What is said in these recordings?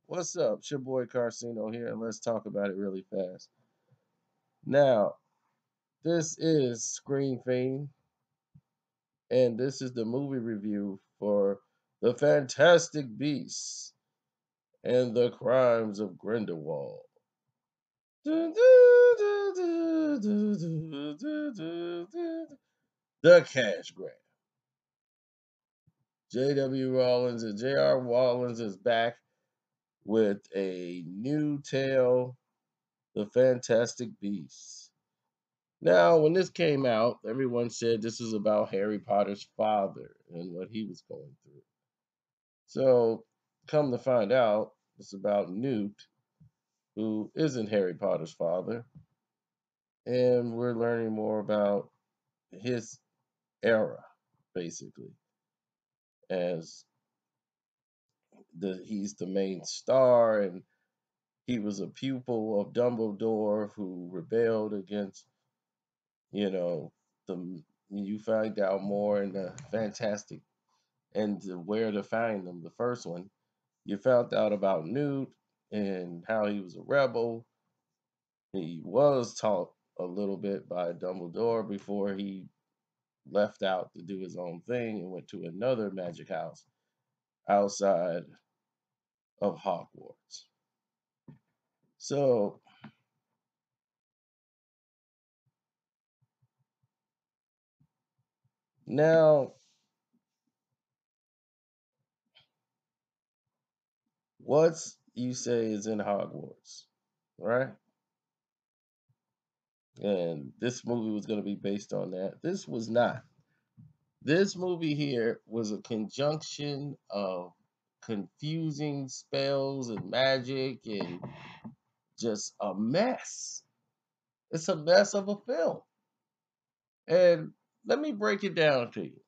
What's up? It's your boy Carcino here, and let's talk about it really fast. Now, this is Screen Fiend, and this is the movie review for The Fantastic Beasts and the Crimes of Grindelwald. The Cash Grab. J.W. Rollins and J.R. Rollins is back with a new tale, The Fantastic Beasts. Now, when this came out, everyone said this is about Harry Potter's father and what he was going through. So, come to find out, it's about Newt, who isn't Harry Potter's father, and we're learning more about his era, basically, as he's the main star, and he was a pupil of Dumbledore who rebelled against, you know, the. You find out more in the Fantastic and where to find them. The first one, you found out about Newt and how he was a rebel. He was taught a little bit by Dumbledore before he left out to do his own thing and went to another magic house outside of Hogwarts. So now, what's you say is in Hogwarts, right? And this movie was going to be based on that. This was not. This movie here was a conjunction of confusing spells and magic and just a mess. It's a mess of a film. And let me break it down to you.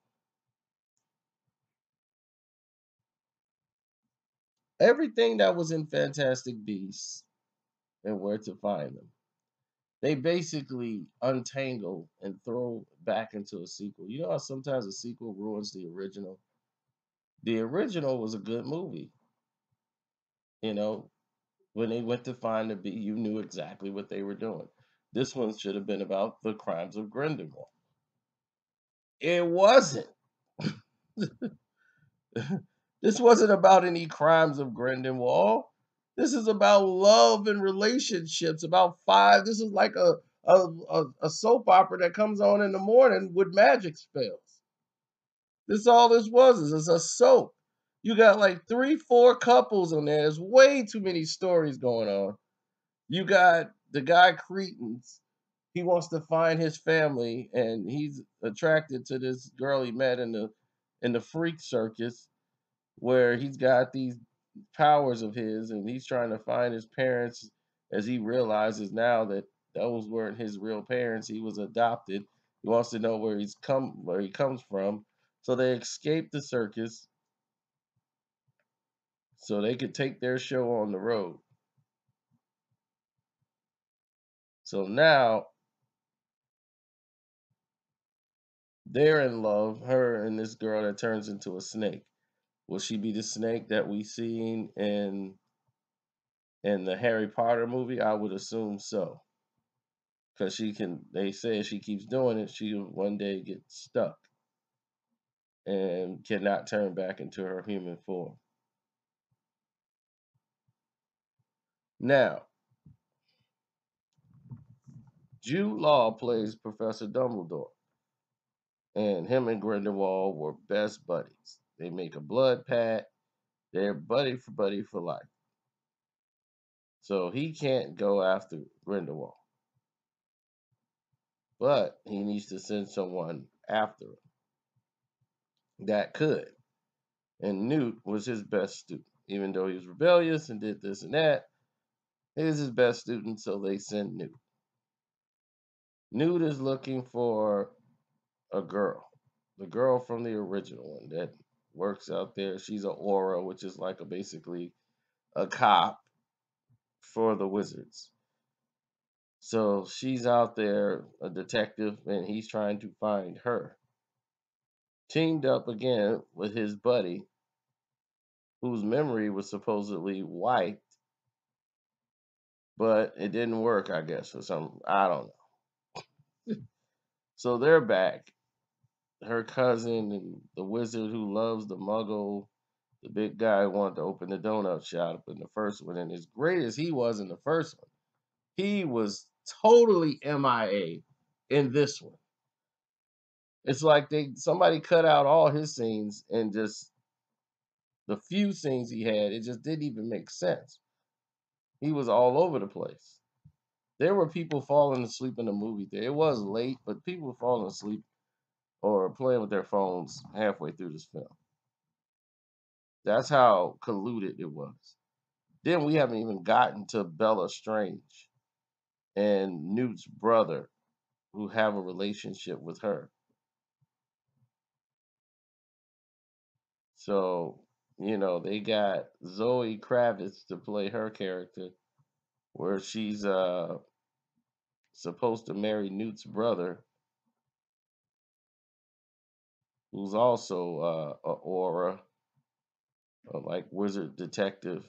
Everything that was in Fantastic Beasts and Where to Find Them, they basically untangle and throw back into a sequel. You know how sometimes a sequel ruins the original? The original was a good movie. You know, when they went to find the bee, you knew exactly what they were doing. This one should have been about the crimes of Grindelwald. It wasn't. This wasn't about any crimes of Grindelwald. This is about love and relationships. About five. This is like a soap opera that comes on in the morning with magic spells. This all this was is a soap. You got like three, four couples on there. There's way too many stories going on. You got the guy Cretans. He wants to find his family, and he's attracted to this girl he met in the freak circus, where he's got these powers of his, and he's trying to find his parents, as he realizes now that those weren't his real parents. He was adopted. He wants to know where he comes from. So they escape the circus so they could take their show on the road. So now they're in love, her and this girl that turns into a snake. Will she be the snake that we seen in the Harry Potter movie? I would assume so. Because she can, they say if she keeps doing it, she'll one day get stuck and cannot turn back into her human form. Now, Jude Law plays Professor Dumbledore, and him and Grindelwald were best buddies. They make a blood pact. They're buddy for life. So he can't go after Grindelwald, but he needs to send someone after him that could. And Newt was his best student, even though he was rebellious and did this and that. He was his best student, so they send Newt. Newt is looking for a girl, the girl from the original one that works out there. She's an aura, which is like basically a cop for the wizards. So she's out there, a detective, and he's trying to find her. Teamed up again with his buddy, whose memory was supposedly wiped, but it didn't work, I guess, for some, I don't know. So they're back. Her cousin and the wizard who loves the muggle, the big guy who wanted to open the donut shop in the first one. And as great as he was in the first one, he was totally MIA in this one. It's like somebody cut out all his scenes and just the few scenes he had, it just didn't even make sense. He was all over the place. There were people falling asleep in the movie theater. It was late, but people were falling asleep or playing with their phones halfway through this film. That's how colluded it was. Then we haven't even gotten to Bella Strange and Newt's brother who have a relationship with her. So, they got Zoe Kravitz to play her character, where she's supposed to marry Newt's brother, who's also a aura, like wizard detective,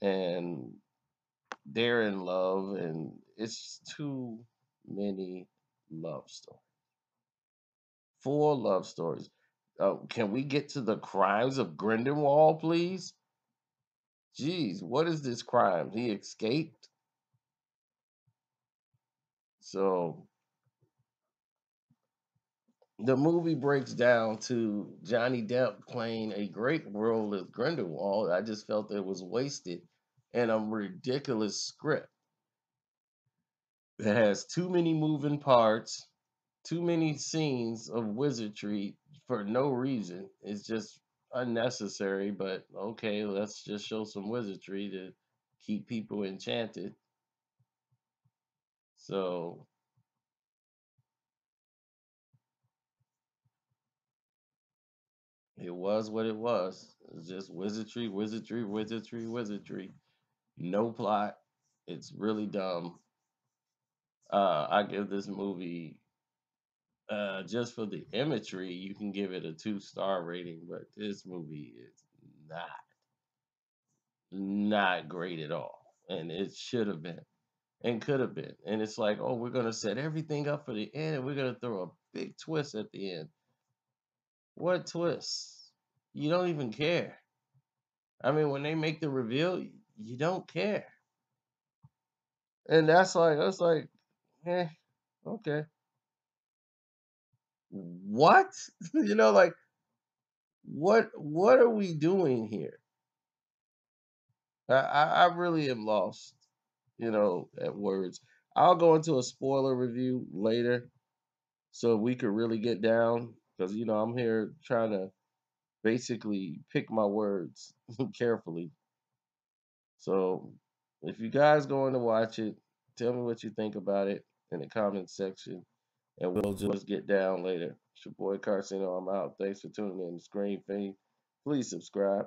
and they're in love, and it's too many love stories. 4 love stories. Can we get to the crimes of Grindelwald, please? Jeez, what is this crime? He escaped. So the movie breaks down to Johnny Depp playing a great role as Grindelwald. I just felt it was wasted and a ridiculous script that has too many moving parts, too many scenes of wizardry for no reason. It's just unnecessary, but okay, let's just show some wizardry to keep people enchanted. So it was what it was. It's just wizardry, wizardry, wizardry, wizardry. No plot. It's really dumb. I give this movie just for the imagery, you can give it a 2-star rating, but this movie is not great at all. And it should have been and could have been. And it's like, oh, we're gonna set everything up for the end and we're gonna throw a big twist at the end. What twist? You don't even care. I mean, when they make the reveal, you don't care. And that's like, eh, okay. What? Like what are we doing here? I really am lost, at words. I'll go into a spoiler review later so we could really get down because I'm here trying to basically pick my words carefully. So if you guys going to watch it, tell me what you think about it in the comment section, and we'll just get down later. It's your boy Carcino. I'm out. Thanks for tuning in to Screen Fame. Please subscribe.